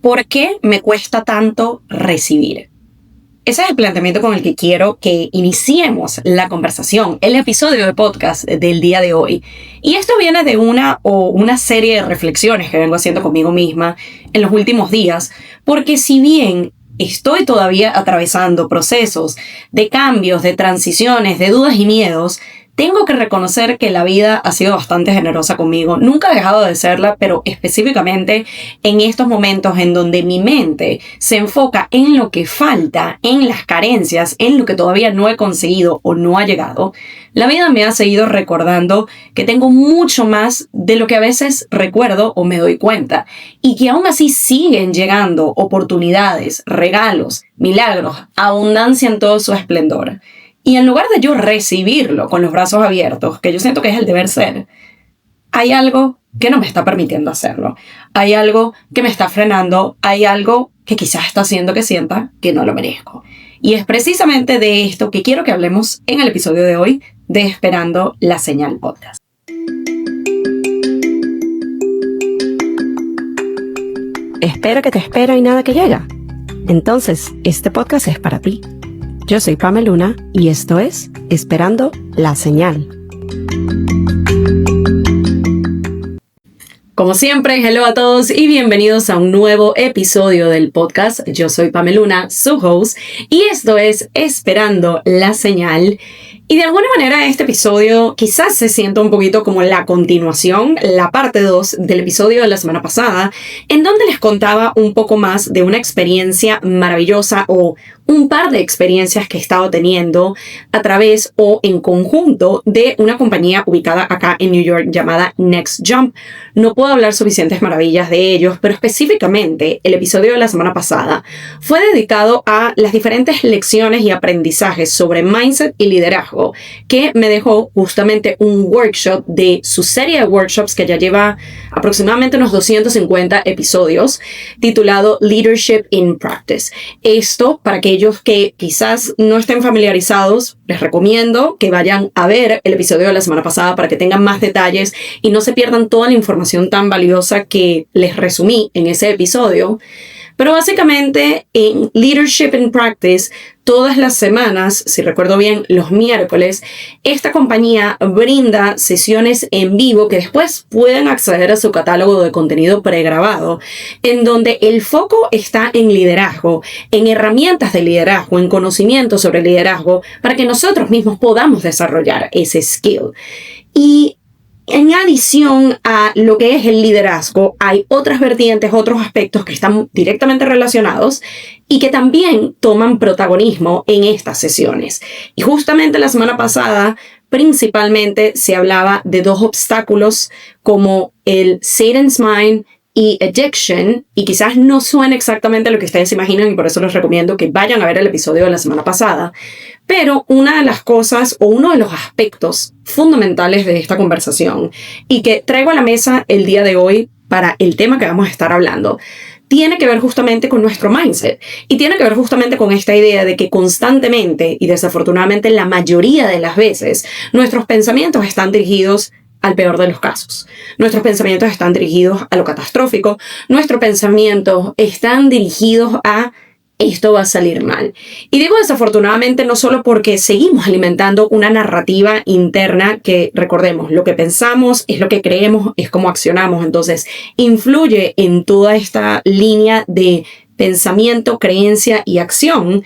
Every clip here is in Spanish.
¿Por qué me cuesta tanto recibir? Ese es el planteamiento con el que quiero que iniciemos la conversación, el episodio de podcast del día de hoy. Y esto viene de una serie de reflexiones que vengo haciendo conmigo misma en los últimos días, porque si bien estoy todavía atravesando procesos de cambios, de transiciones, de dudas y miedos, tengo que reconocer que la vida ha sido bastante generosa conmigo. Nunca ha dejado de serla, pero específicamente en estos momentos en donde mi mente se enfoca en lo que falta, en las carencias, en lo que todavía no he conseguido o no ha llegado, la vida me ha seguido recordando que tengo mucho más de lo que a veces recuerdo o me doy cuenta, y que aún así siguen llegando oportunidades, regalos, milagros, abundancia en todo su esplendor. Y en lugar de yo recibirlo con los brazos abiertos, que yo siento que es el deber ser, hay algo que no me está permitiendo hacerlo. Hay algo que me está frenando. Hay algo que quizás está haciendo que sienta que no lo merezco. Y es precisamente de esto que quiero que hablemos en el episodio de hoy de Esperando la Señal Podcast. Espera que te espera y nada que llega. Entonces, este podcast es para ti. Yo soy Pamela Luna y esto es Esperando la Señal. Como siempre, hello a todos y bienvenidos a un nuevo episodio del podcast. Yo soy Pamela Luna, su host, y esto es Esperando la Señal. Y de alguna manera este episodio quizás se sienta un poquito como la continuación, la parte 2 del episodio de la semana pasada, en donde les contaba un poco más de una experiencia maravillosa o un par de experiencias que he estado teniendo a través o en conjunto de una compañía ubicada acá en New York llamada Next Jump. No puedo hablar suficientes maravillas de ellos, pero específicamente el episodio de la semana pasada fue dedicado a las diferentes lecciones y aprendizajes sobre mindset y liderazgo que me dejó justamente un workshop de su serie de workshops que ya lleva aproximadamente unos 250 episodios, titulado Leadership in Practice. Esto, para aquellos que quizás no estén familiarizados, les recomiendo que vayan a ver el episodio de la semana pasada para que tengan más detalles y no se pierdan toda la información tan valiosa que les resumí en ese episodio. Pero básicamente en Leadership in Practice, todas las semanas, si recuerdo bien, los miércoles, esta compañía brinda sesiones en vivo que después pueden acceder a su catálogo de contenido pregrabado, en donde el foco está en liderazgo, en herramientas de liderazgo, en conocimiento sobre liderazgo, para que nosotros mismos podamos desarrollar ese skill. Y en adición a lo que es el liderazgo, hay otras vertientes, otros aspectos que están directamente relacionados y que también toman protagonismo en estas sesiones. Y justamente la semana pasada, principalmente se hablaba de dos obstáculos como el Satan's Mind y addiction, y quizás no suene exactamente a lo que ustedes se imaginan y por eso les recomiendo que vayan a ver el episodio de la semana pasada. Pero una de las cosas o uno de los aspectos fundamentales de esta conversación y que traigo a la mesa el día de hoy para el tema que vamos a estar hablando, tiene que ver justamente con nuestro mindset y tiene que ver justamente con esta idea de que constantemente y desafortunadamente la mayoría de las veces nuestros pensamientos están dirigidos al peor de los casos. Nuestros pensamientos están dirigidos a lo catastrófico. Nuestros pensamientos están dirigidos a esto va a salir mal. Y digo desafortunadamente no solo porque seguimos alimentando una narrativa interna que, recordemos, lo que pensamos es lo que creemos, es como accionamos. Entonces, influye en toda esta línea de pensamiento, creencia y acción.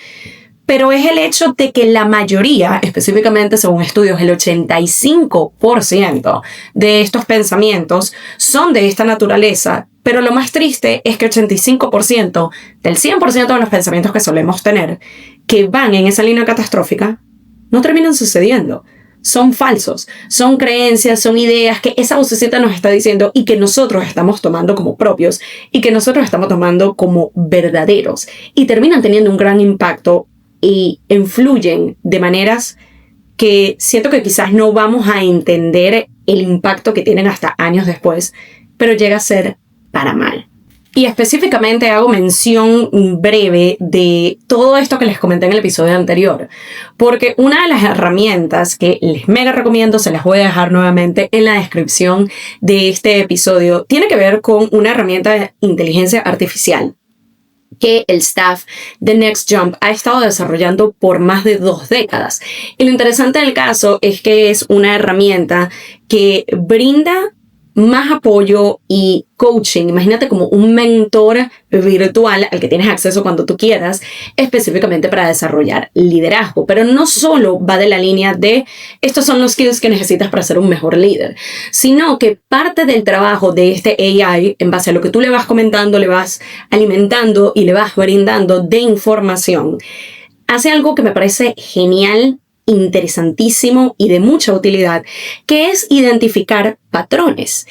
Pero es el hecho de que la mayoría, específicamente según estudios, el 85% de estos pensamientos son de esta naturaleza. Pero lo más triste es que 85% del 100% de los pensamientos que solemos tener, que van en esa línea catastrófica, no terminan sucediendo. Son falsos, son creencias, son ideas que esa vocecita nos está diciendo y que nosotros estamos tomando como propios y que nosotros estamos tomando como verdaderos. Y terminan teniendo un gran impacto y influyen de maneras que siento que quizás no vamos a entender el impacto que tienen hasta años después, pero llega a ser para mal. Y específicamente hago mención breve de todo esto que les comenté en el episodio anterior, porque una de las herramientas que les mega recomiendo, se las voy a dejar nuevamente en la descripción de este episodio, tiene que ver con una herramienta de inteligencia artificial que el staff de Next Jump ha estado desarrollando por más de 2 décadas. Y lo interesante del caso es que es una herramienta que brinda más apoyo y coaching. Imagínate como un mentor virtual al que tienes acceso cuando tú quieras, específicamente para desarrollar liderazgo. Pero no solo va de la línea de estos son los skills que necesitas para ser un mejor líder, sino que parte del trabajo de este AI, en base a lo que tú le vas comentando, le vas alimentando y le vas brindando de información, hace algo que me parece genial, interesantísimo y de mucha utilidad, que es identificar patrones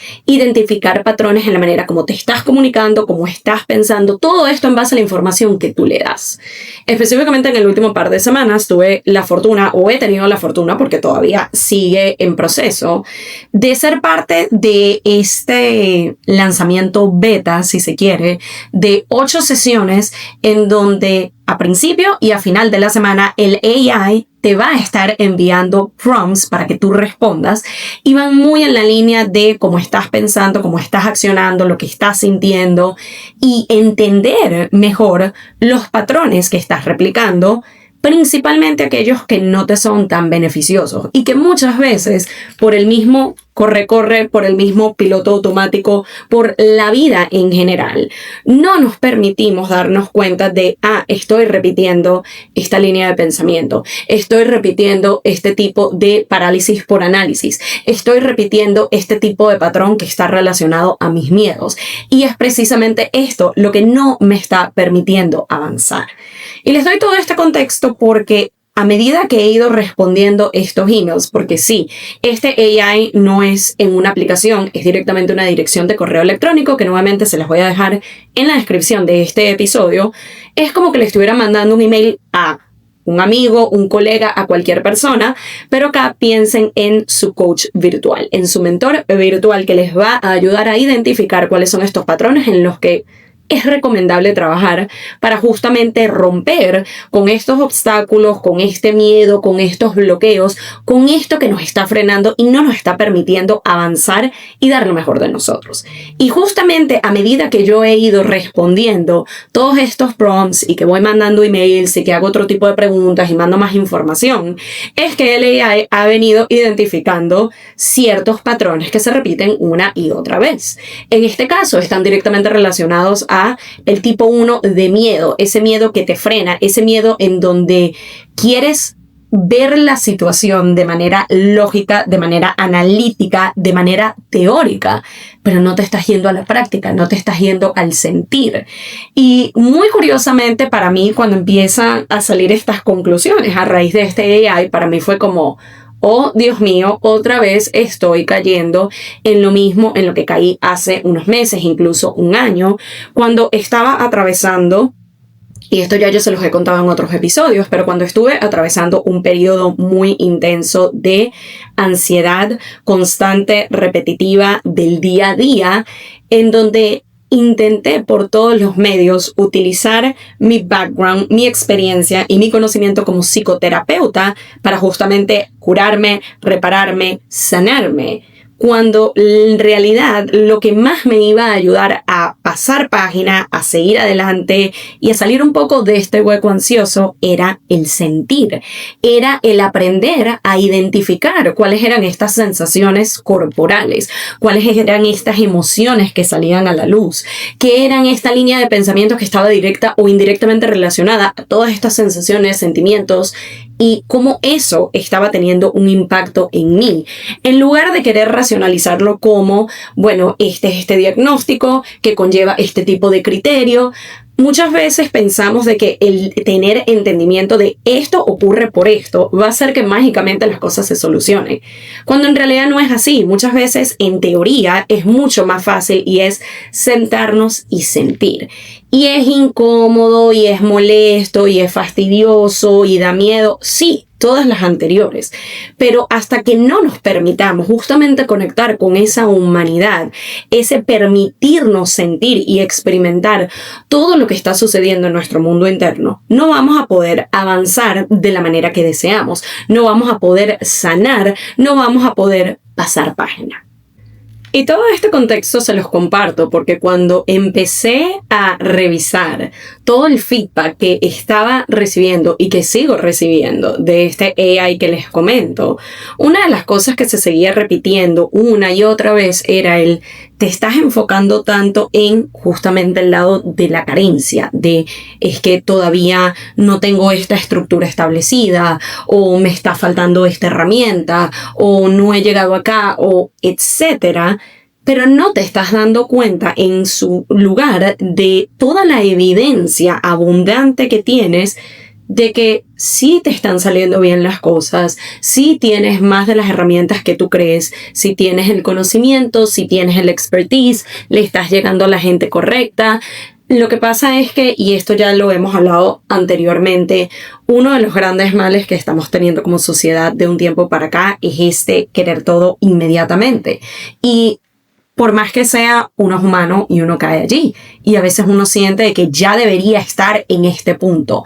en la manera como te estás comunicando, cómo estás pensando, todo esto en base a la información que tú le das. Específicamente en el último par de semanas tuve la fortuna, o he tenido la fortuna porque todavía sigue en proceso, de ser parte de este lanzamiento beta, si se quiere, de 8 sesiones en donde a principio y a final de la semana el AI te va a estar enviando prompts para que tú respondas y van muy en la línea de cómo estás pensando, cómo estás accionando, lo que estás sintiendo y entender mejor los patrones que estás replicando, principalmente aquellos que no te son tan beneficiosos y que muchas veces por el mismo corre, por el mismo piloto automático, por la vida en general, no nos permitimos darnos cuenta de, estoy repitiendo esta línea de pensamiento, estoy repitiendo este tipo de parálisis por análisis, estoy repitiendo este tipo de patrón que está relacionado a mis miedos. Y es precisamente esto lo que no me está permitiendo avanzar. Y les doy todo este contexto porque a medida que he ido respondiendo estos emails, porque sí, este AI no es en una aplicación, es directamente una dirección de correo electrónico que nuevamente se las voy a dejar en la descripción de este episodio, es como que le estuviera mandando un email a un amigo, un colega, a cualquier persona, pero acá piensen en su coach virtual, en su mentor virtual que les va a ayudar a identificar cuáles son estos patrones en los que es recomendable trabajar para justamente romper con estos obstáculos, con este miedo, con estos bloqueos, con esto que nos está frenando y no nos está permitiendo avanzar y dar lo mejor de nosotros. Y justamente a medida que yo he ido respondiendo todos estos prompts y que voy mandando emails y que hago otro tipo de preguntas y mando más información, es que el AI ha venido identificando ciertos patrones que se repiten una y otra vez. En este caso están directamente relacionados a el tipo 1 de miedo, ese miedo que te frena, ese miedo en donde quieres ver la situación de manera lógica, de manera analítica, de manera teórica, pero no te estás yendo a la práctica, no te estás yendo al sentir. Y muy curiosamente para mí, cuando empiezan a salir estas conclusiones a raíz de este AI, para mí fue como, oh, Dios mío, otra vez estoy cayendo en lo mismo en lo que caí hace unos meses, incluso un año, cuando estaba atravesando, y esto ya yo se los he contado en otros episodios, pero cuando estuve atravesando un periodo muy intenso de ansiedad constante, repetitiva del día a día, en donde intenté por todos los medios utilizar mi background, mi experiencia y mi conocimiento como psicoterapeuta para justamente curarme, repararme, sanarme, cuando en realidad lo que más me iba a ayudar a pasar página, a seguir adelante y a salir un poco de este hueco ansioso era el sentir, era el aprender a identificar cuáles eran estas sensaciones corporales, cuáles eran estas emociones que salían a la luz, qué eran esta línea de pensamientos que estaba directa o indirectamente relacionada a todas estas sensaciones, sentimientos y cómo eso estaba teniendo un impacto en mí. En lugar de querer racionalizarlo como, bueno, este es este diagnóstico que conlleva este tipo de criterio, muchas veces pensamos de que el tener entendimiento de esto ocurre por esto va a hacer que mágicamente las cosas se solucionen. Cuando en realidad no es así. Muchas veces en teoría es mucho más fácil y es sentarnos y sentir. Y es incómodo y es molesto y es fastidioso y da miedo. Sí, todas las anteriores. Pero hasta que no nos permitamos justamente conectar con esa humanidad, ese permitirnos sentir y experimentar todo lo que está sucediendo en nuestro mundo interno, no vamos a poder avanzar de la manera que deseamos. No vamos a poder sanar, no vamos a poder pasar página. Y todo este contexto se los comparto porque cuando empecé a revisar todo el feedback que estaba recibiendo y que sigo recibiendo de este AI que les comento, una de las cosas que se seguía repitiendo una y otra vez era te estás enfocando tanto en justamente el lado de la carencia, es que todavía no tengo esta estructura establecida, o me está faltando esta herramienta, o no he llegado acá, o etcétera. Pero no te estás dando cuenta en su lugar de toda la evidencia abundante que tienes de que sí te están saliendo bien las cosas, sí tienes más de las herramientas que tú crees, sí tienes el conocimiento, sí tienes el expertise, le estás llegando a la gente correcta. Lo que pasa es que, y esto ya lo hemos hablado anteriormente, uno de los grandes males que estamos teniendo como sociedad de un tiempo para acá es querer todo inmediatamente. Y por más que sea, uno es humano y uno cae allí. Y a veces uno siente de que ya debería estar en este punto,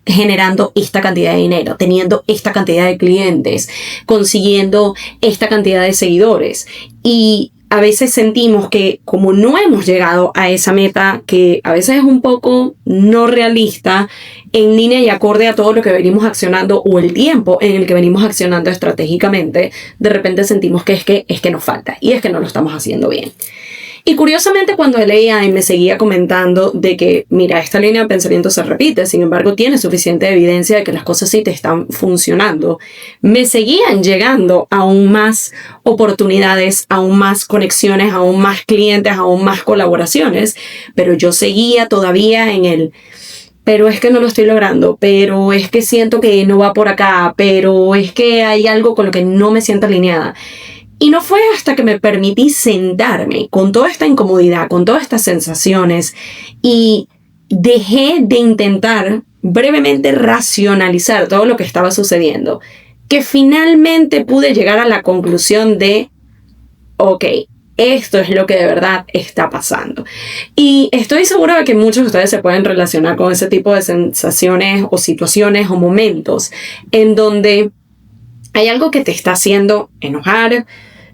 generando esta cantidad de dinero, teniendo esta cantidad de clientes, consiguiendo esta cantidad de seguidores. Y a veces sentimos que como no hemos llegado a esa meta, que a veces es un poco no realista, en línea y acorde a todo lo que venimos accionando o el tiempo en el que venimos accionando estratégicamente, de repente sentimos que es que nos falta y es que no lo estamos haciendo bien. Y curiosamente cuando el AI me seguía comentando de que, mira, esta línea de pensamiento se repite, sin embargo tiene suficiente evidencia de que las cosas sí te están funcionando, me seguían llegando aún más oportunidades, aún más conexiones, aún más clientes, aún más colaboraciones, pero yo seguía todavía pero es que no lo estoy logrando, pero es que siento que no va por acá, pero es que hay algo con lo que no me siento alineada. Y no fue hasta que me permití sentarme con toda esta incomodidad, con todas estas sensaciones y dejé de intentar brevemente racionalizar todo lo que estaba sucediendo, que finalmente pude llegar a la conclusión de, ok, esto es lo que de verdad está pasando. Y estoy segura de que muchos de ustedes se pueden relacionar con ese tipo de sensaciones o situaciones o momentos en donde hay algo que te está haciendo enojar,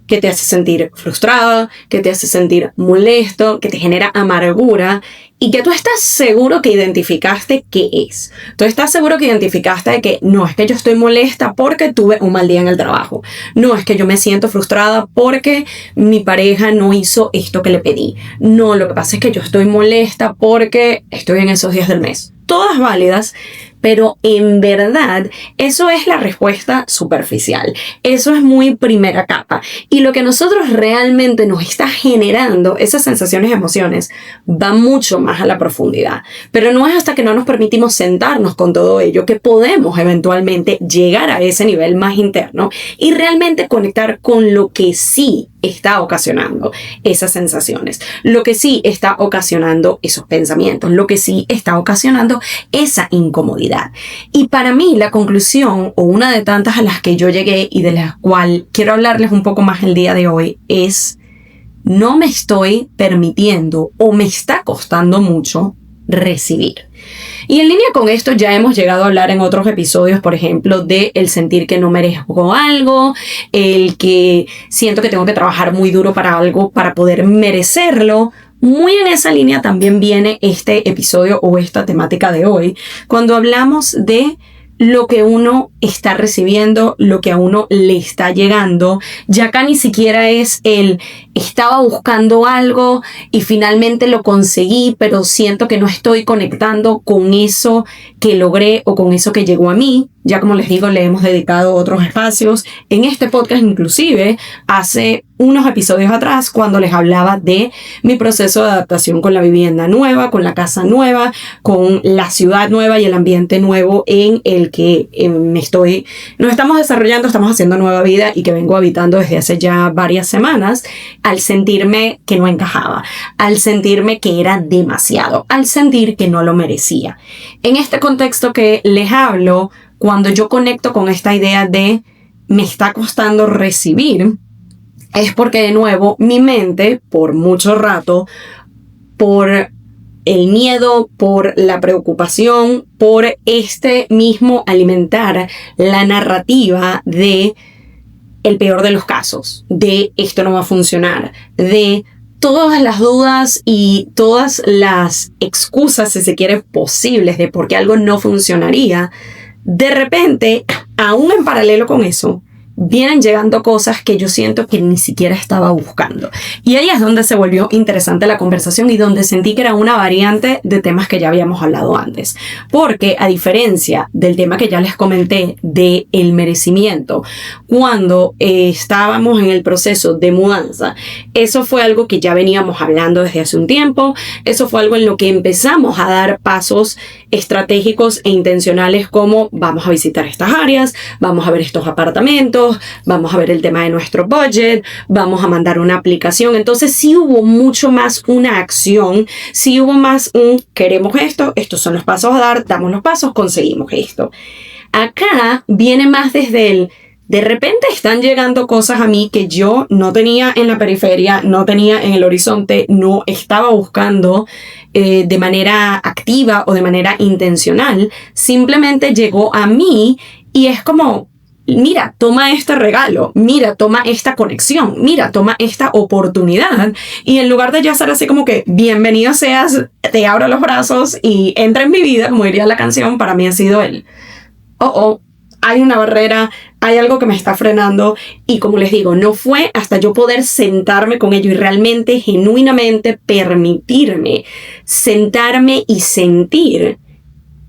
que te hace sentir frustrado, que te hace sentir molesto, que te genera amargura y que tú estás seguro que identificaste qué es. Tú estás seguro que identificaste de que no es que yo estoy molesta porque tuve un mal día en el trabajo. No es que yo me siento frustrada porque mi pareja no hizo esto que le pedí. No, lo que pasa es que yo estoy molesta porque estoy en esos días del mes. Todas válidas, pero en verdad eso es la respuesta superficial. Eso es muy primera capa. Y lo que nosotros realmente nos está generando, esas sensaciones y emociones, va mucho más a la profundidad. Pero no es hasta que no nos permitimos sentarnos con todo ello que podemos eventualmente llegar a ese nivel más interno y realmente conectar con lo que sí está ocasionando esas sensaciones, lo que sí está ocasionando esos pensamientos, lo que sí está ocasionando esa incomodidad. Y para mí la conclusión, o una de tantas a las que yo llegué y de las cuales quiero hablarles un poco más el día de hoy, es: no me estoy permitiendo o me está costando mucho recibir. Y en línea con esto ya hemos llegado a hablar en otros episodios, por ejemplo, de el sentir que no merezco algo, el que siento que tengo que trabajar muy duro para algo para poder merecerlo. Muy en esa línea también viene este episodio o esta temática de hoy, cuando hablamos de lo que uno está recibiendo, lo que a uno le está llegando. Ya acá ni siquiera es estaba buscando algo y finalmente lo conseguí, pero siento que no estoy conectando con eso que logré o con eso que llegó a mí. Ya como les digo, le hemos dedicado otros espacios en este podcast, inclusive hace unos episodios atrás, cuando les hablaba de mi proceso de adaptación con la vivienda nueva, con la casa nueva, con la ciudad nueva y el ambiente nuevo en el que nos estamos desarrollando, estamos haciendo nueva vida y que vengo habitando desde hace ya varias semanas, al sentirme que no encajaba, al sentirme que era demasiado, al sentir que no lo merecía. En este contexto que les hablo, cuando yo conecto con esta idea de me está costando recibir, es porque de nuevo mi mente, por mucho rato, por el miedo, por la preocupación, por este mismo alimentar la narrativa de el peor de los casos, de esto no va a funcionar, de todas las dudas y todas las excusas, si se quiere, posibles de por qué algo no funcionaría, de repente, aún en paralelo con eso, vienen llegando cosas que yo siento que ni siquiera estaba buscando. Y ahí es donde se volvió interesante la conversación y donde sentí que era una variante de temas que ya habíamos hablado antes. Porque a diferencia del tema que ya les comenté de el merecimiento, cuando estábamos en el proceso de mudanza, eso fue algo que ya veníamos hablando desde hace un tiempo. Eso fue algo en lo que empezamos a dar pasos estratégicos e intencionales, como vamos a visitar estas áreas, vamos a ver estos apartamentos, vamos a ver el tema de nuestro budget, vamos a mandar una aplicación. Entonces sí hubo mucho más una acción, sí hubo más un queremos esto, estos son los pasos a dar, damos los pasos, conseguimos esto. Acá viene más desde el de repente están llegando cosas a mí que yo no tenía en la periferia, no tenía en el horizonte, no estaba buscando de manera activa o de manera intencional. Simplemente llegó a mí y es como, mira, toma este regalo, mira, toma esta conexión, mira, toma esta oportunidad. Y en lugar de yo estar así como que, bienvenido seas, te abro los brazos y entra en mi vida, como diría la canción, para mí ha sido él. Hay una barrera, hay algo que me está frenando y como les digo, no fue hasta yo poder sentarme con ello y realmente, genuinamente permitirme sentarme y sentir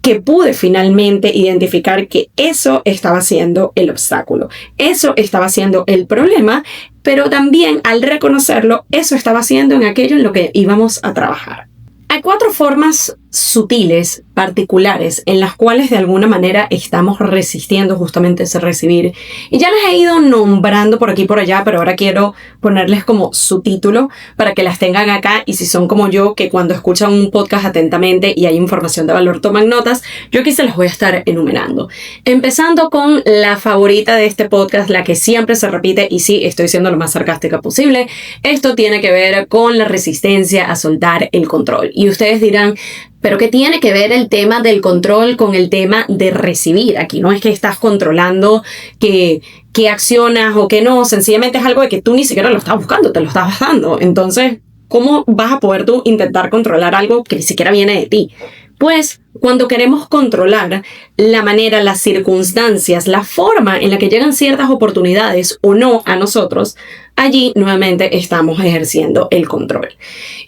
que pude finalmente identificar que eso estaba siendo el obstáculo, eso estaba siendo el problema, pero también al reconocerlo, eso estaba siendo en aquello en lo que íbamos a trabajar. Hay 4 formas sutiles, particulares, en las cuales de alguna manera estamos resistiendo justamente ese recibir. Y ya las he ido nombrando por aquí y por allá, pero ahora quiero ponerles como su título para que las tengan acá. Y si son como yo, que cuando escuchan un podcast atentamente y hay información de valor toman notas, yo aquí se las voy a estar enumerando. Empezando con la favorita de este podcast, la que siempre se repite, y sí, estoy siendo lo más sarcástica posible. Esto tiene que ver con la resistencia a soltar el control. Y ustedes dirán, ¿pero qué tiene que ver el tema del control con el tema de recibir? Aquí no es que estás controlando qué accionas o qué no, sencillamente es algo de que tú ni siquiera lo estás buscando, te lo estás dando. Entonces, ¿cómo vas a poder tú intentar controlar algo que ni siquiera viene de ti? Pues, cuando queremos controlar la manera, las circunstancias, la forma en la que llegan ciertas oportunidades o no a nosotros, allí nuevamente estamos ejerciendo el control.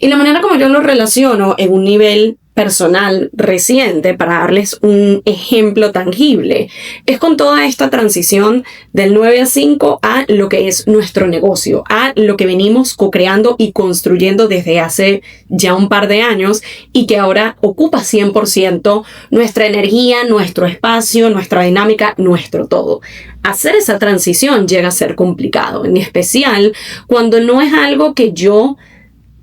Y la manera como yo lo relaciono en un nivel personal reciente, para darles un ejemplo tangible, es con toda esta transición del 9 a 5 a lo que es nuestro negocio, a lo que venimos co-creando y construyendo desde hace ya un par de años y que ahora ocupa 100% nuestra energía, nuestro espacio, nuestra dinámica, nuestro todo. Hacer esa transición llega a ser complicado, en especial cuando no es algo que yo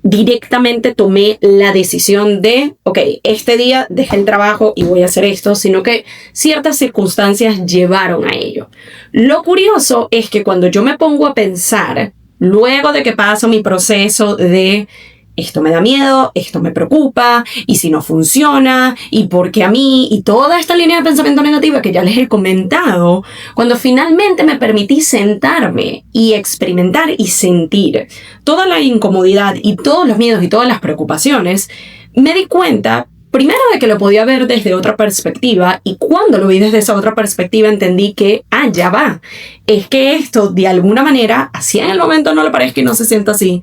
directamente tomé la decisión de, ok, este día dejé el trabajo y voy a hacer esto, sino que ciertas circunstancias llevaron a ello. Lo curioso es que cuando yo me pongo a pensar, luego de que paso mi proceso de esto me da miedo, esto me preocupa, y si no funciona, y por qué a mí, y toda esta línea de pensamiento negativa que ya les he comentado, cuando finalmente me permití sentarme y experimentar y sentir toda la incomodidad y todos los miedos y todas las preocupaciones, me di cuenta primero de que lo podía ver desde otra perspectiva, y cuando lo vi desde esa otra perspectiva entendí que, ya va, es que esto de alguna manera, así en el momento no le parezca y no se sienta así,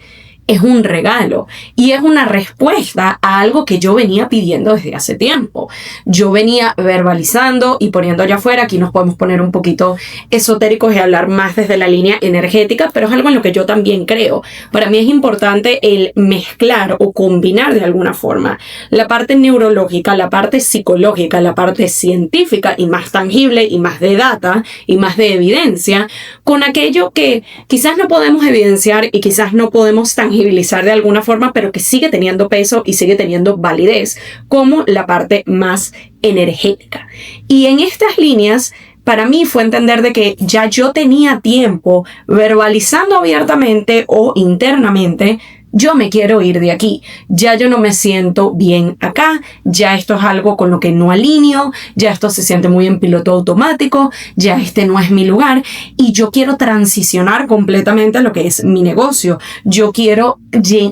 es un regalo y es una respuesta a algo que yo venía pidiendo desde hace tiempo. Yo venía verbalizando y poniendo allá afuera, aquí nos podemos poner un poquito esotéricos y hablar más desde la línea energética, pero es algo en lo que yo también creo. Para mí es importante el mezclar o combinar de alguna forma la parte neurológica, la parte psicológica, la parte científica y más tangible y más de data y más de evidencia con aquello que quizás no podemos evidenciar y quizás no podemos tangibilizar de alguna forma, pero que sigue teniendo peso y sigue teniendo validez, como la parte más energética. Y en estas líneas, para mí fue entender de que ya yo tenía tiempo verbalizando abiertamente o internamente yo me quiero ir de aquí, ya yo no me siento bien acá, ya esto es algo con lo que no alineo, ya esto se siente muy en piloto automático, ya este no es mi lugar y yo quiero transicionar completamente a lo que es mi negocio. Yo quiero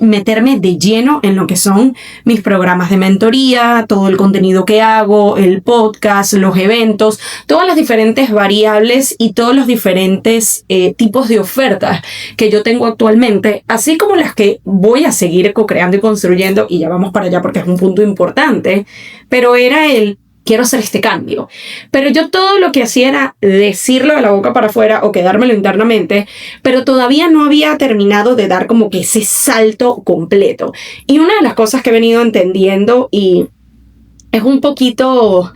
meterme de lleno en lo que son mis programas de mentoría, todo el contenido que hago, el podcast, los eventos, todas las diferentes variables y todos los diferentes tipos de ofertas que yo tengo actualmente, así como las que voy a seguir co-creando y construyendo, y ya vamos para allá porque es un punto importante, pero era quiero hacer este cambio. Pero yo todo lo que hacía era decirlo de la boca para afuera o quedármelo internamente, pero todavía no había terminado de dar como que ese salto completo. Y una de las cosas que he venido entendiendo, y es un poquito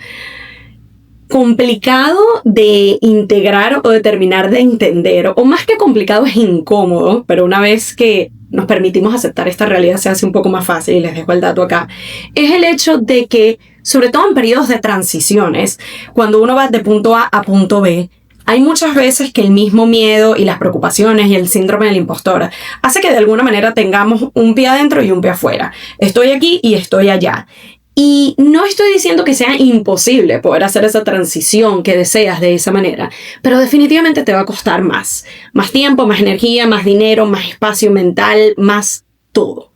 complicado de integrar o de terminar de entender, o más que complicado es incómodo, pero una vez que nos permitimos aceptar esta realidad se hace un poco más fácil, y les dejo el dato acá, es el hecho de que, sobre todo en periodos de transiciones, cuando uno va de punto A a punto B, hay muchas veces que el mismo miedo y las preocupaciones y el síndrome del impostor hace que de alguna manera tengamos un pie adentro y un pie afuera. Estoy aquí y estoy allá. Y no estoy diciendo que sea imposible poder hacer esa transición que deseas de esa manera, pero definitivamente te va a costar más. Más tiempo, más energía, más dinero, más espacio mental, más todo.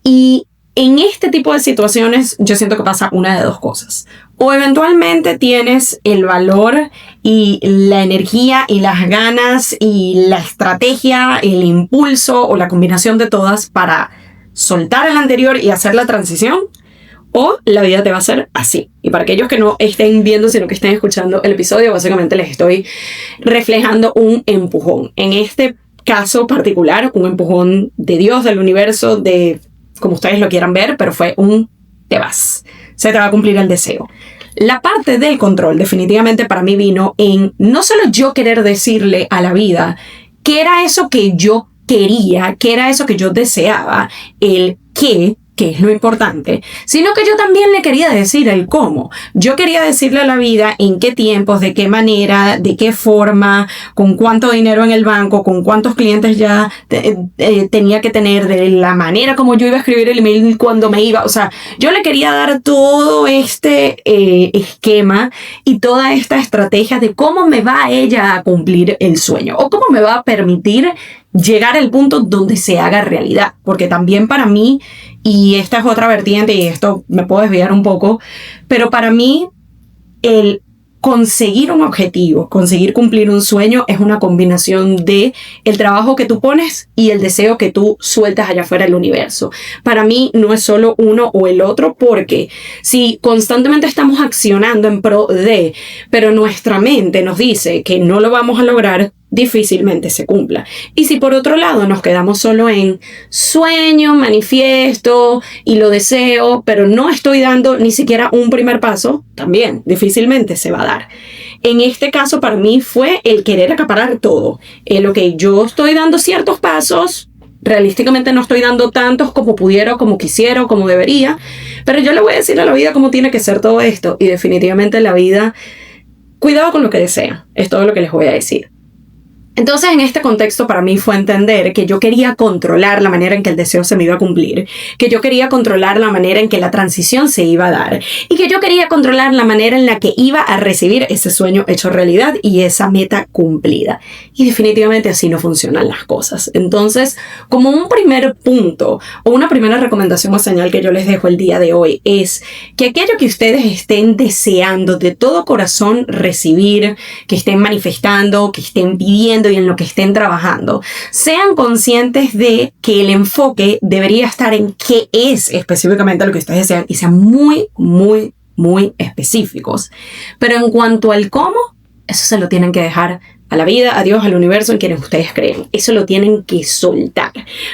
Y en este tipo de situaciones yo siento que pasa una de dos cosas. O eventualmente tienes el valor y la energía y las ganas y la estrategia, el impulso o la combinación de todas para soltar el anterior y hacer la transición. O la vida te va a hacer así. Y para aquellos que no estén viendo, sino que estén escuchando el episodio, básicamente les estoy reflejando un empujón. En este caso particular, un empujón de Dios, del universo, de como ustedes lo quieran ver, pero fue un te vas. Se te va a cumplir el deseo. La parte del control definitivamente para mí vino en no solo yo querer decirle a la vida qué era eso que yo quería, qué era eso que yo deseaba, el qué, que es lo importante, sino que yo también le quería decir el cómo. Yo quería decirle a la vida en qué tiempos, de qué manera, de qué forma, con cuánto dinero en el banco, con cuántos clientes ya tenía que tener, de la manera como yo iba a escribir el email cuando me iba. O sea, yo le quería dar todo este esquema y toda esta estrategia de cómo me va ella a cumplir el sueño o cómo me va a permitir llegar al punto donde se haga realidad. Porque también para mí, y esta es otra vertiente y esto me puedo desviar un poco, pero para mí el conseguir un objetivo, conseguir cumplir un sueño es una combinación de el trabajo que tú pones y el deseo que tú sueltas allá afuera del universo. Para mí no es solo uno o el otro, porque si constantemente estamos accionando en pro de, pero nuestra mente nos dice que no lo vamos a lograr, difícilmente se cumpla. Y si por otro lado nos quedamos solo en sueño, manifiesto y lo deseo, pero no estoy dando ni siquiera un primer paso, también difícilmente se va a dar. En este caso para mí fue el querer acaparar todo. Lo que yo estoy dando ciertos pasos, realísticamente no estoy dando tantos como pudiera, o como quisiera, o como debería, pero yo le voy a decir a la vida cómo tiene que ser todo esto, y definitivamente la vida, cuidado con lo que desea, es todo lo que les voy a decir. Entonces, en este contexto, para mí fue entender que yo quería controlar la manera en que el deseo se me iba a cumplir, que yo quería controlar la manera en que la transición se iba a dar y que yo quería controlar la manera en la que iba a recibir ese sueño hecho realidad y esa meta cumplida. Y definitivamente así no funcionan las cosas. Entonces, como un primer punto o una primera recomendación o señal que yo les dejo el día de hoy es que aquello que ustedes estén deseando de todo corazón recibir, que estén manifestando, que estén pidiendo y en lo que estén trabajando, sean conscientes de que el enfoque debería estar en qué es específicamente lo que ustedes desean y sean muy, muy, muy específicos. Pero en cuanto al cómo, eso se lo tienen que dejar a la vida, a Dios, al universo, en quienes ustedes creen. Eso lo tienen que soltar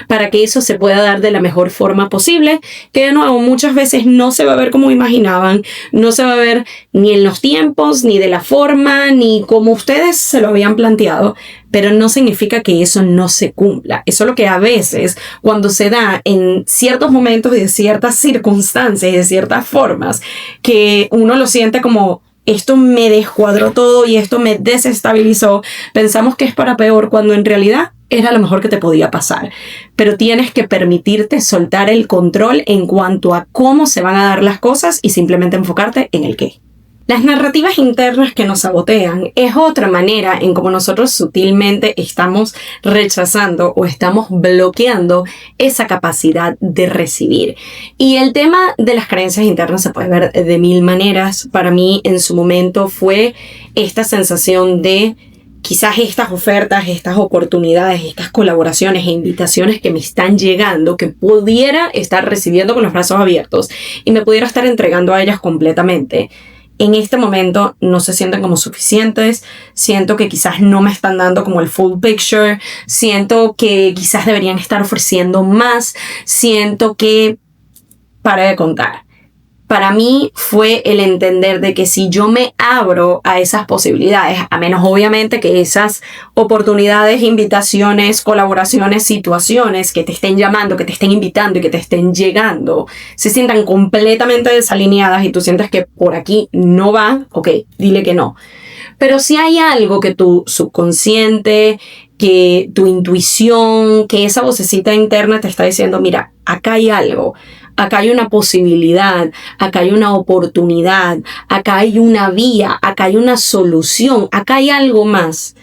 para que eso se pueda dar de la mejor forma posible, que de nuevo muchas veces no se va a ver como imaginaban, no se va a ver ni en los tiempos, ni de la forma, ni como ustedes se lo habían planteado, pero no significa que eso no se cumpla. Eso es lo que a veces, cuando se da en ciertos momentos y de ciertas circunstancias y de ciertas formas, que uno lo siente como esto me descuadró todo y esto me desestabilizó, pensamos que es para peor, cuando en realidad era lo mejor que te podía pasar. Pero tienes que permitirte soltar el control en cuanto a cómo se van a dar las cosas y simplemente enfocarte en el qué. Las narrativas internas que nos sabotean es otra manera en cómo nosotros sutilmente estamos rechazando o estamos bloqueando esa capacidad de recibir. Y el tema de las creencias internas se puede ver de mil maneras. Para mí en su momento fue esta sensación de quizás estas ofertas, estas oportunidades, estas colaboraciones e invitaciones que me están llegando, que pudiera estar recibiendo con los brazos abiertos y me pudiera estar entregando a ellas completamente. En este momento no se sienten como suficientes, siento que quizás no me están dando como el full picture, siento que quizás deberían estar ofreciendo más, siento que para de contar. Para mí fue el entender de que si yo me abro a esas posibilidades, a menos obviamente que esas oportunidades, invitaciones, colaboraciones, situaciones que te estén llamando, que te estén invitando y que te estén llegando, se sientan completamente desalineadas y tú sientes que por aquí no va, ok, dile que no. Pero si hay algo que tu subconsciente, que tu intuición, que esa vocecita interna te está diciendo, mira, acá hay algo. Acá hay una posibilidad, acá hay una oportunidad, acá hay una vía, acá hay una solución, acá hay algo más.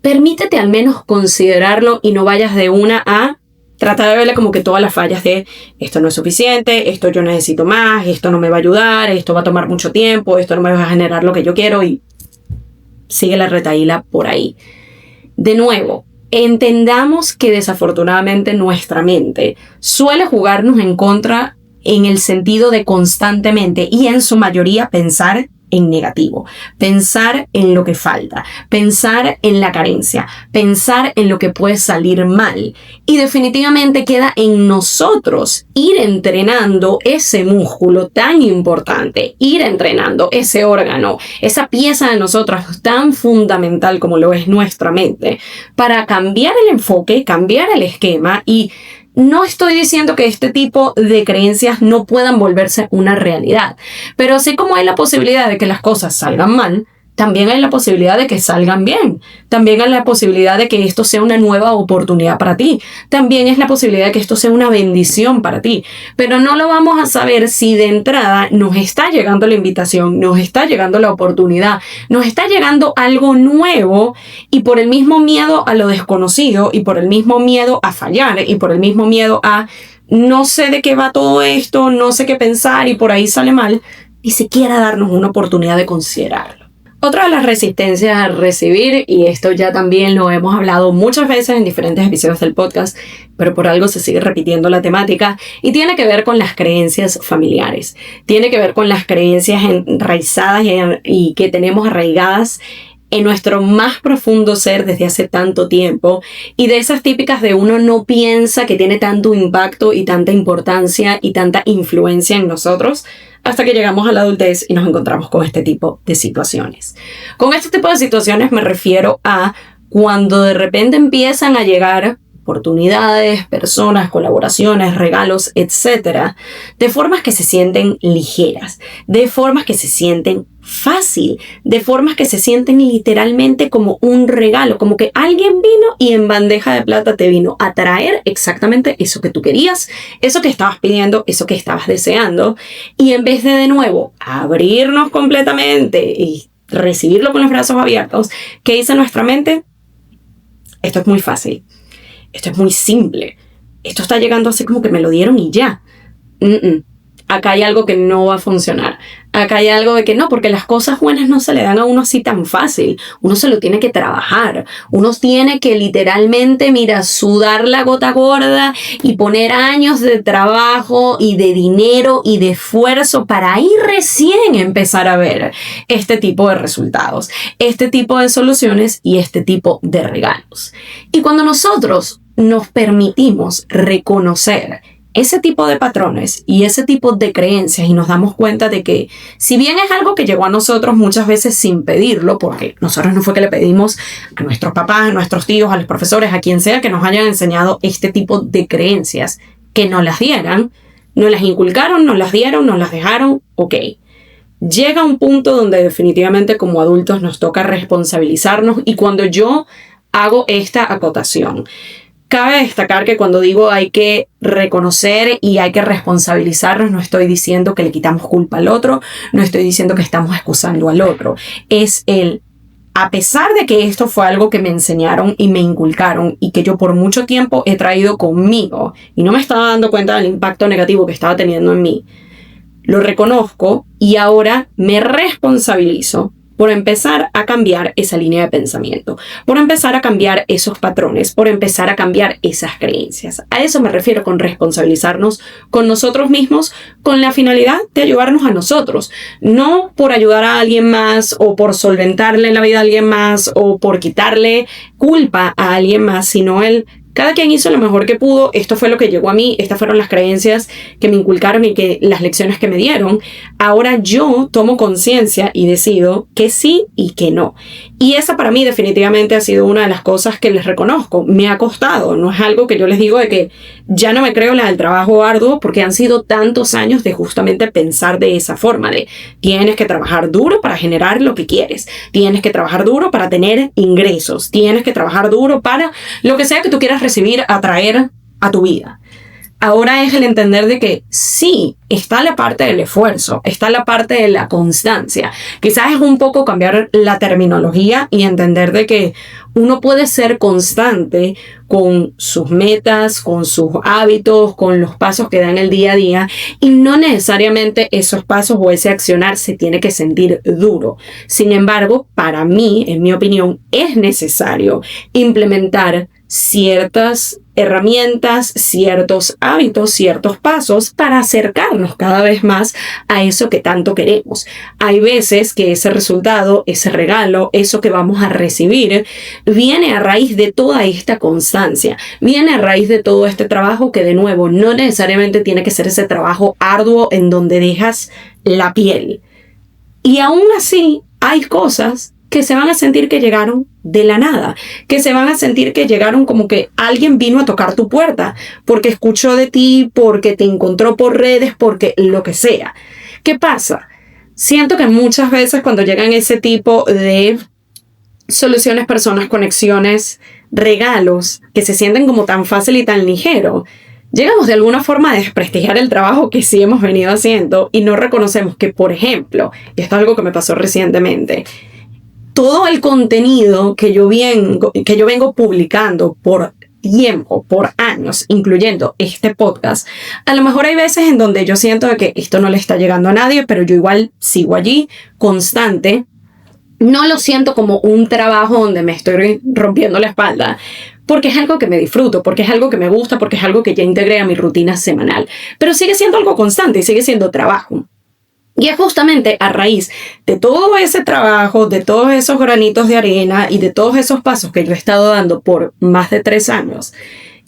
Permítete al menos considerarlo y no vayas de una a tratar de verle como que todas las fallas de esto no es suficiente, esto yo necesito más, esto no me va a ayudar, esto va a tomar mucho tiempo, esto no me va a generar lo que yo quiero y sigue la retahíla por ahí. De nuevo, entendamos que desafortunadamente nuestra mente suele jugarnos en contra en el sentido de constantemente y en su mayoría pensar en negativo, pensar en lo que falta, pensar en la carencia, pensar en lo que puede salir mal. Y definitivamente queda en nosotros ir entrenando ese músculo tan importante, ir entrenando ese órgano, esa pieza de nosotros tan fundamental como lo es nuestra mente, para cambiar el enfoque, cambiar el esquema. Y no estoy diciendo que este tipo de creencias no puedan volverse una realidad, pero así como hay la posibilidad de que las cosas salgan mal, también hay la posibilidad de que salgan bien. También hay la posibilidad de que esto sea una nueva oportunidad para ti. También es la posibilidad de que esto sea una bendición para ti. Pero no lo vamos a saber si de entrada nos está llegando la invitación, nos está llegando la oportunidad, nos está llegando algo nuevo y por el mismo miedo a lo desconocido y por el mismo miedo a fallar y por el mismo miedo a no sé de qué va todo esto, no sé qué pensar y por ahí sale mal, ni siquiera darnos una oportunidad de considerarlo. Otra de las resistencias a recibir, y esto ya también lo hemos hablado muchas veces en diferentes episodios del podcast, pero por algo se sigue repitiendo la temática, y tiene que ver con las creencias familiares. Tiene que ver con las creencias enraizadas y que tenemos arraigadas en nuestro más profundo ser desde hace tanto tiempo, y de esas típicas de uno no piensa que tiene tanto impacto y tanta importancia y tanta influencia en nosotros, hasta que llegamos a la adultez y nos encontramos con este tipo de situaciones. Con este tipo de situaciones me refiero a cuando de repente empiezan a llegar oportunidades, personas, colaboraciones, regalos, etc., de formas que se sienten ligeras, de formas que se sienten fácil, de formas que se sienten literalmente como un regalo, como que alguien vino y en bandeja de plata te vino a traer exactamente eso que tú querías, eso que estabas pidiendo, eso que estabas deseando, y en vez de nuevo abrirnos completamente y recibirlo con los brazos abiertos, ¿qué dice nuestra mente? Esto es muy fácil. Esto es muy simple. Esto está llegando así como que me lo dieron y ya. Acá hay algo que no va a funcionar. Acá hay algo de que no, porque las cosas buenas no se le dan a uno así tan fácil. Uno se lo tiene que trabajar. Uno tiene que literalmente, sudar la gota gorda y poner años de trabajo y de dinero y de esfuerzo para ahí recién empezar a ver este tipo de resultados, este tipo de soluciones y este tipo de regalos. Y cuando nosotros nos permitimos reconocer ese tipo de patrones y ese tipo de creencias y nos damos cuenta de que si bien es algo que llegó a nosotros muchas veces sin pedirlo, porque nosotros no fue que le pedimos a nuestros papás, a nuestros tíos, a los profesores, a quien sea que nos hayan enseñado este tipo de creencias, que nos las dieran, nos las inculcaron, nos las dieron, nos las dejaron, ok. Llega un punto donde definitivamente como adultos nos toca responsabilizarnos, y cuando yo hago esta acotación. Cabe destacar que cuando digo hay que reconocer y hay que responsabilizarnos, no estoy diciendo que le quitamos culpa al otro, no estoy diciendo que estamos excusando al otro. A pesar de que esto fue algo que me enseñaron y me inculcaron y que yo por mucho tiempo he traído conmigo y no me estaba dando cuenta del impacto negativo que estaba teniendo en mí, lo reconozco y ahora me responsabilizo por empezar a cambiar esa línea de pensamiento, por empezar a cambiar esos patrones, por empezar a cambiar esas creencias. A eso me refiero con responsabilizarnos con nosotros mismos, con la finalidad de ayudarnos a nosotros, no por ayudar a alguien más o por solventarle la vida a alguien más o por quitarle culpa a alguien más, sino cada quien hizo lo mejor que pudo, esto fue lo que llegó a mí, estas fueron las creencias que me inculcaron y las lecciones que me dieron. Ahora yo tomo conciencia y decido que sí y que no. Y esa para mí definitivamente ha sido una de las cosas que les reconozco. Me ha costado, no es algo que yo les digo de que ya no me creo la del trabajo arduo porque han sido tantos años de justamente pensar de esa forma, de tienes que trabajar duro para generar lo que quieres, tienes que trabajar duro para tener ingresos, tienes que trabajar duro para lo que sea que tú quieras recibir, atraer a tu vida. Ahora es el entender de que sí, está la parte del esfuerzo, está la parte de la constancia. Quizás es un poco cambiar la terminología y entender de que uno puede ser constante con sus metas, con sus hábitos, con los pasos que da en el día a día y no necesariamente esos pasos o ese accionar se tiene que sentir duro. Sin embargo, para mí, en mi opinión, es necesario implementar ciertas herramientas, ciertos hábitos, ciertos pasos para acercarnos cada vez más a eso que tanto queremos. Hay veces que ese resultado, ese regalo, eso que vamos a recibir, viene a raíz de toda esta constancia, viene a raíz de todo este trabajo que de nuevo no necesariamente tiene que ser ese trabajo arduo en donde dejas la piel. Y aún así hay cosas que se van a sentir que llegaron de la nada, que se van a sentir que llegaron como que alguien vino a tocar tu puerta, porque escuchó de ti, porque te encontró por redes, porque lo que sea. ¿Qué pasa? Siento que muchas veces cuando llegan ese tipo de soluciones, personas, conexiones, regalos, que se sienten como tan fácil y tan ligero, llegamos de alguna forma a desprestigiar el trabajo que sí hemos venido haciendo y no reconocemos que, por ejemplo, y esto es algo que me pasó recientemente, todo el contenido que yo vengo publicando por tiempo, por años, incluyendo este podcast, a lo mejor hay veces en donde yo siento que esto no le está llegando a nadie, pero yo igual sigo allí, constante. No lo siento como un trabajo donde me estoy rompiendo la espalda, porque es algo que me disfruto, porque es algo que me gusta, porque es algo que ya integré a mi rutina semanal. Pero sigue siendo algo constante y sigue siendo trabajo. Y es justamente a raíz de todo ese trabajo, de todos esos granitos de arena y de todos esos pasos que yo he estado dando por más de 3 años,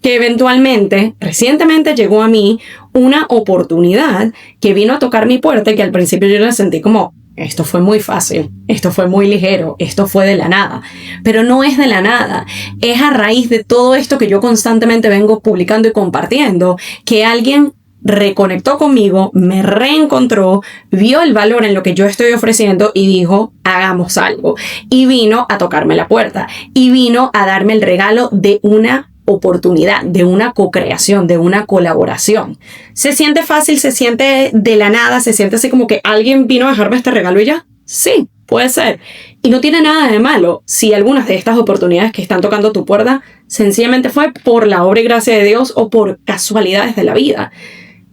que eventualmente, recientemente llegó a mí una oportunidad que vino a tocar mi puerta y que al principio yo la sentí como, esto fue muy fácil, esto fue muy ligero, esto fue de la nada. Pero no es de la nada, es a raíz de todo esto que yo constantemente vengo publicando y compartiendo, que alguien reconectó conmigo, me reencontró, vio el valor en lo que yo estoy ofreciendo y dijo, hagamos algo. Y vino a tocarme la puerta y vino a darme el regalo de una oportunidad, de una co-creación, de una colaboración. ¿Se siente fácil? ¿Se siente de la nada? ¿Se siente así como que alguien vino a dejarme este regalo y ya? Sí, puede ser. Y no tiene nada de malo si algunas de estas oportunidades que están tocando tu puerta sencillamente fue por la obra y gracia de Dios o por casualidades de la vida.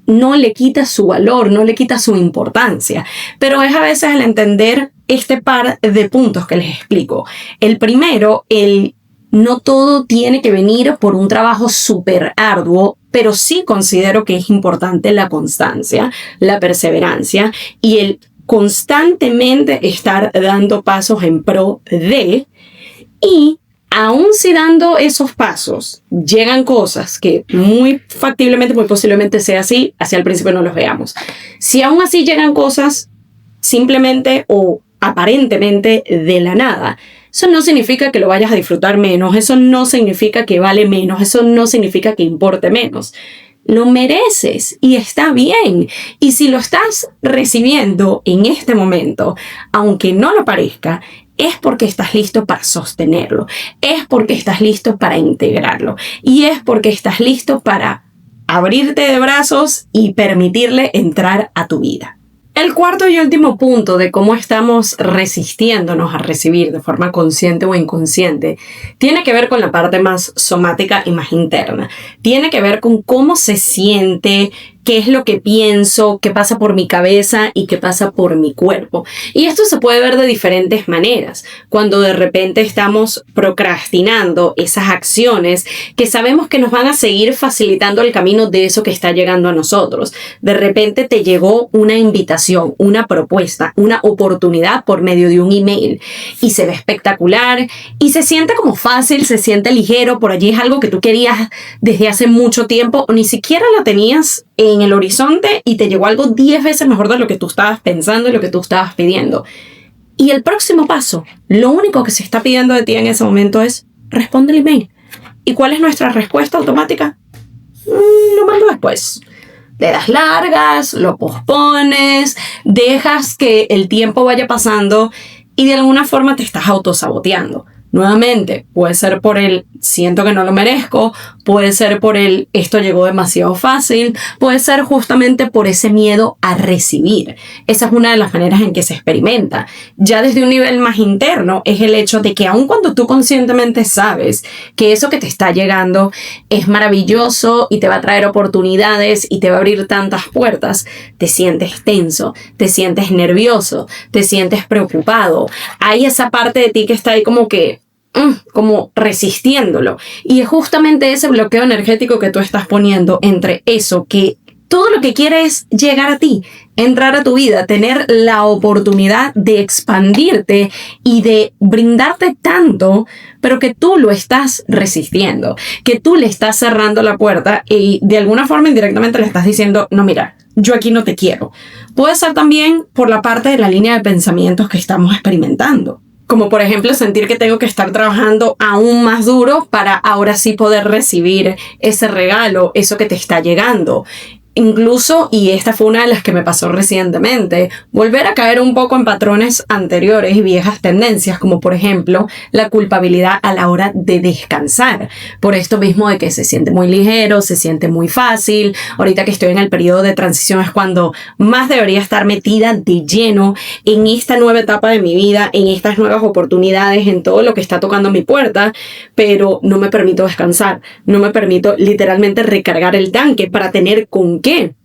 No le quita su valor, no le quita su importancia, pero es a veces el entender este par de puntos que les explico. El primero, no todo tiene que venir por un trabajo súper arduo, pero sí considero que es importante la constancia, la perseverancia y el constantemente estar dando pasos en pro de, y aún si dando esos pasos llegan cosas que muy factiblemente, muy posiblemente sea así, hacia el principio no los veamos. Si aún así llegan cosas simplemente o aparentemente de la nada, eso no significa que lo vayas a disfrutar menos, eso no significa que vale menos, eso no significa que importe menos. Lo mereces y está bien. Y si lo estás recibiendo en este momento, aunque no lo parezca, es porque estás listo para sostenerlo, es porque estás listo para integrarlo y es porque estás listo para abrirte de brazos y permitirle entrar a tu vida. El cuarto y último punto de cómo estamos resistiéndonos a recibir de forma consciente o inconsciente tiene que ver con la parte más somática y más interna. Tiene que ver con cómo se siente, qué es lo que pienso, qué pasa por mi cabeza y qué pasa por mi cuerpo. Y esto se puede ver de diferentes maneras. Cuando de repente estamos procrastinando esas acciones que sabemos que nos van a seguir facilitando el camino de eso que está llegando a nosotros. De repente te llegó una invitación, una propuesta, una oportunidad por medio de un email y se ve espectacular y se siente como fácil, se siente ligero. Por allí es algo que tú querías desde hace mucho tiempo o ni siquiera lo tenías en el horizonte y te llegó algo 10 veces mejor de lo que tú estabas pensando y lo que tú estabas pidiendo. Y el próximo paso, lo único que se está pidiendo de ti en ese momento es responde el email. ¿Y cuál es nuestra respuesta automática? Lo mando después. Le das largas, lo pospones, dejas que el tiempo vaya pasando y de alguna forma te estás autosaboteando. Nuevamente, puede ser por el siento que no lo merezco, puede ser por el esto llegó demasiado fácil, puede ser justamente por ese miedo a recibir. Esa es una de las maneras en que se experimenta. Ya desde un nivel más interno es el hecho de que aun cuando tú conscientemente sabes que eso que te está llegando es maravilloso y te va a traer oportunidades y te va a abrir tantas puertas, te sientes tenso, te sientes nervioso, te sientes preocupado. Hay esa parte de ti que está ahí como resistiéndolo. Y es justamente ese bloqueo energético que tú estás poniendo entre eso que todo lo que quieres es llegar a ti, entrar a tu vida, tener la oportunidad de expandirte y de brindarte tanto, pero que tú lo estás resistiendo, que tú le estás cerrando la puerta y de alguna forma indirectamente le estás diciendo, no, mira, yo aquí no te quiero. Puede ser también por la parte de la línea de pensamientos que estamos experimentando. Como por ejemplo sentir que tengo que estar trabajando aún más duro para ahora sí poder recibir ese regalo, eso que te está llegando. Incluso, y esta fue una de las que me pasó recientemente, volver a caer un poco en patrones anteriores y viejas tendencias, como por ejemplo la culpabilidad a la hora de descansar. Por esto mismo de que se siente muy ligero, se siente muy fácil. Ahorita que estoy en el periodo de transición es cuando más debería estar metida de lleno en esta nueva etapa de mi vida, en estas nuevas oportunidades, en todo lo que está tocando mi puerta, pero no me permito descansar, no me permito literalmente recargar el tanque para tener con ¿qué?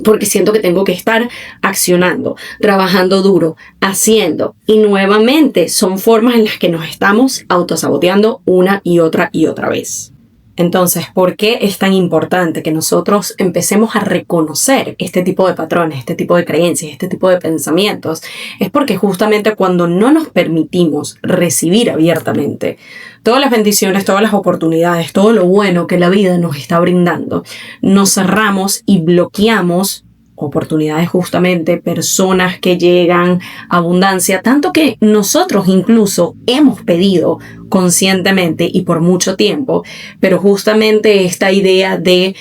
Porque siento que tengo que estar accionando, trabajando duro, haciendo. Y nuevamente son formas en las que nos estamos autosaboteando una y otra vez. Entonces, ¿por qué es tan importante que nosotros empecemos a reconocer este tipo de patrones, este tipo de creencias, este tipo de pensamientos? Es porque justamente cuando no nos permitimos recibir abiertamente todas las bendiciones, todas las oportunidades, todo lo bueno que la vida nos está brindando, nos cerramos y bloqueamos oportunidades justamente, personas que llegan, abundancia, tanto que nosotros incluso hemos pedido conscientemente y por mucho tiempo, pero justamente esta idea de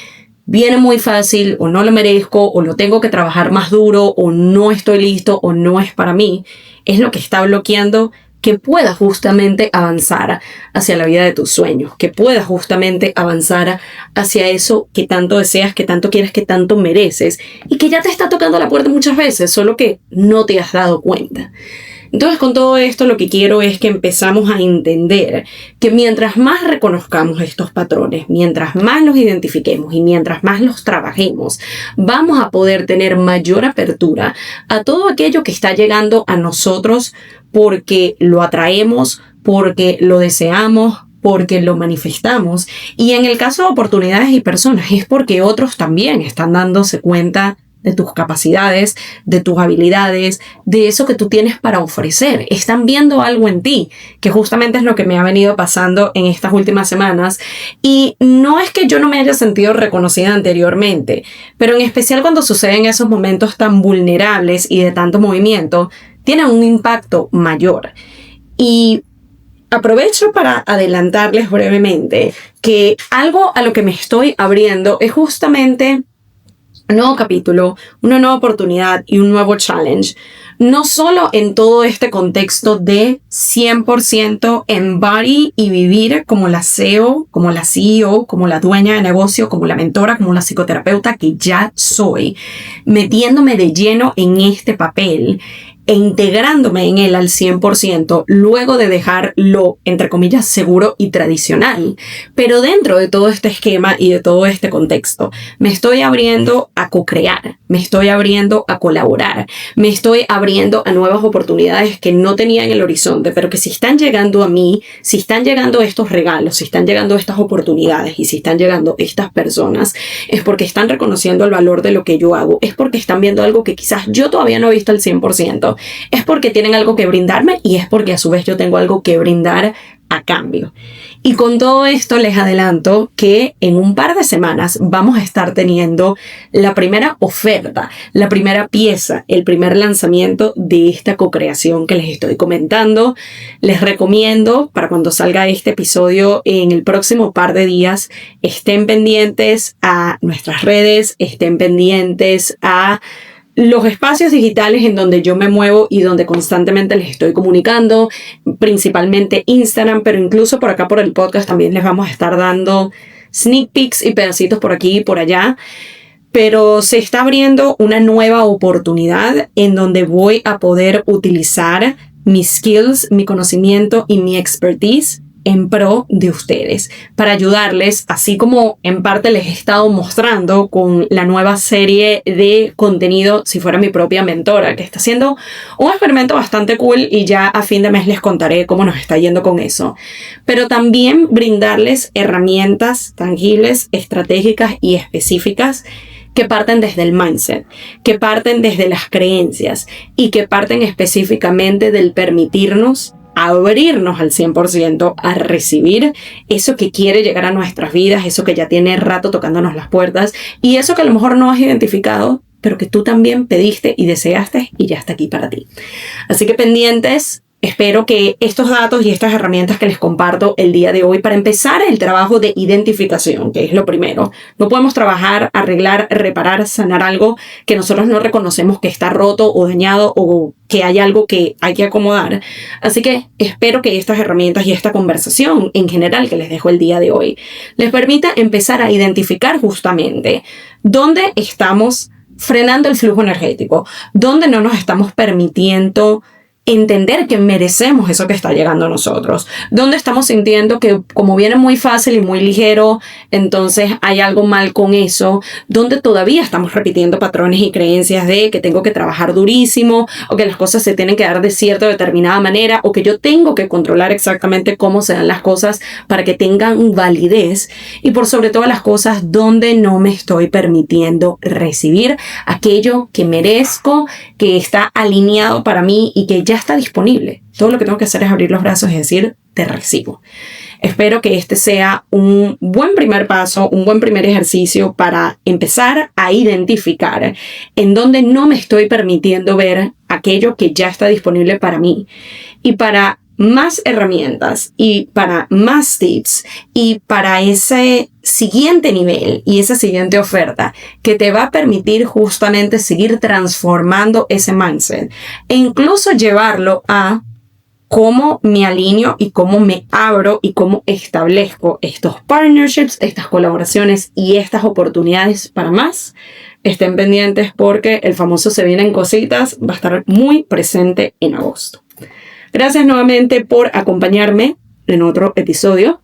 viene muy fácil o no lo merezco o lo tengo que trabajar más duro o no estoy listo o no es para mí, es lo que está bloqueando que puedas justamente avanzar hacia la vida de tus sueños, que puedas justamente avanzar hacia eso que tanto deseas, que tanto quieres, que tanto mereces y que ya te está tocando la puerta muchas veces, solo que no te has dado cuenta. Entonces, con todo esto lo que quiero es que empezamos a entender que mientras más reconozcamos estos patrones, mientras más los identifiquemos y mientras más los trabajemos, vamos a poder tener mayor apertura a todo aquello que está llegando a nosotros porque lo atraemos, porque lo deseamos, porque lo manifestamos. Y en el caso de oportunidades y personas es porque otros también están dándose cuenta de tus capacidades, de tus habilidades, de eso que tú tienes para ofrecer. Están viendo algo en ti, que justamente es lo que me ha venido pasando en estas últimas semanas. Y no es que yo no me haya sentido reconocida anteriormente, pero en especial cuando suceden esos momentos tan vulnerables y de tanto movimiento, tienen un impacto mayor. Y aprovecho para adelantarles brevemente que algo a lo que me estoy abriendo es justamente un nuevo capítulo, una nueva oportunidad y un nuevo challenge. No solo en todo este contexto de 100% embody y vivir como la CEO, como la CEO, como la dueña de negocio, como la mentora, como la psicoterapeuta que ya soy, metiéndome de lleno en este papel e integrándome en él al 100%, luego de dejarlo, entre comillas, seguro y tradicional. Pero dentro de todo este esquema y de todo este contexto, me estoy abriendo a co-crear, me estoy abriendo a colaborar, me estoy abriendo a nuevas oportunidades que no tenía en el horizonte, pero que si están llegando a mí, si están llegando estos regalos, si están llegando estas oportunidades y si están llegando estas personas, es porque están reconociendo el valor de lo que yo hago, es porque están viendo algo que quizás yo todavía no he visto al 100%. Es porque tienen algo que brindarme y es porque a su vez yo tengo algo que brindar a cambio. Y con todo esto les adelanto que en un par de semanas vamos a estar teniendo la primera oferta, la primera pieza, el primer lanzamiento de esta co-creación que les estoy comentando. Les recomiendo, para cuando salga este episodio en el próximo par de días, estén pendientes a nuestras redes, estén pendientes a los espacios digitales en donde yo me muevo y donde constantemente les estoy comunicando, principalmente Instagram, pero incluso por acá por el podcast también les vamos a estar dando sneak peeks y pedacitos por aquí y por allá. Pero se está abriendo una nueva oportunidad en donde voy a poder utilizar mis skills, mi conocimiento y mi expertise en pro de ustedes, para ayudarles, así como en parte les he estado mostrando con la nueva serie de contenido Si Fuera Mi Propia Mentora, que está haciendo un experimento bastante cool y ya a fin de mes les contaré cómo nos está yendo con eso. Pero también brindarles herramientas tangibles, estratégicas y específicas que parten desde el mindset, que parten desde las creencias y que parten específicamente del permitirnos abrirnos al 100% a recibir eso que quiere llegar a nuestras vidas, eso que ya tiene rato tocándonos las puertas y eso que a lo mejor no has identificado, pero que tú también pediste y deseaste y ya está aquí para ti. Así que pendientes. Espero que estos datos y estas herramientas que les comparto el día de hoy, para empezar el trabajo de identificación, que es lo primero. No podemos trabajar, arreglar, reparar, sanar algo que nosotros no reconocemos que está roto o dañado o que hay algo que hay que acomodar. Así que espero que estas herramientas y esta conversación en general que les dejo el día de hoy les permita empezar a identificar justamente dónde estamos frenando el flujo energético, dónde no nos estamos permitiendo entender que merecemos eso que está llegando a nosotros. Donde estamos sintiendo que como viene muy fácil y muy ligero, entonces hay algo mal con eso. Donde todavía estamos repitiendo patrones y creencias de que tengo que trabajar durísimo, o que las cosas se tienen que dar de cierta o determinada manera, o que yo tengo que controlar exactamente cómo se dan las cosas para que tengan validez. Y por sobre todas las cosas, donde no me estoy permitiendo recibir aquello que merezco, que está alineado para mí y que ya está disponible. Todo lo que tengo que hacer es abrir los brazos y decir, te recibo. Espero que este sea un buen primer paso, un buen primer ejercicio para empezar a identificar en dónde no me estoy permitiendo ver aquello que ya está disponible para mí. Y para más herramientas y para más tips y para ese siguiente nivel y esa siguiente oferta que te va a permitir justamente seguir transformando ese mindset e incluso llevarlo a cómo me alineo y cómo me abro y cómo establezco estos partnerships, estas colaboraciones y estas oportunidades para más. Estén pendientes porque el famoso Se Vienen Cositas va a estar muy presente en agosto. Gracias nuevamente por acompañarme en otro episodio.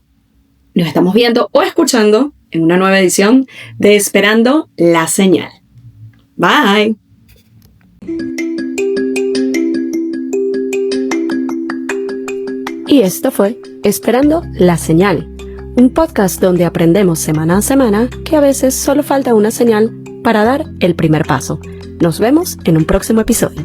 Nos estamos viendo o escuchando en una nueva edición de Esperando la Señal. Bye. Y esto fue Esperando la Señal, un podcast donde aprendemos semana a semana que a veces solo falta una señal para dar el primer paso. Nos vemos en un próximo episodio.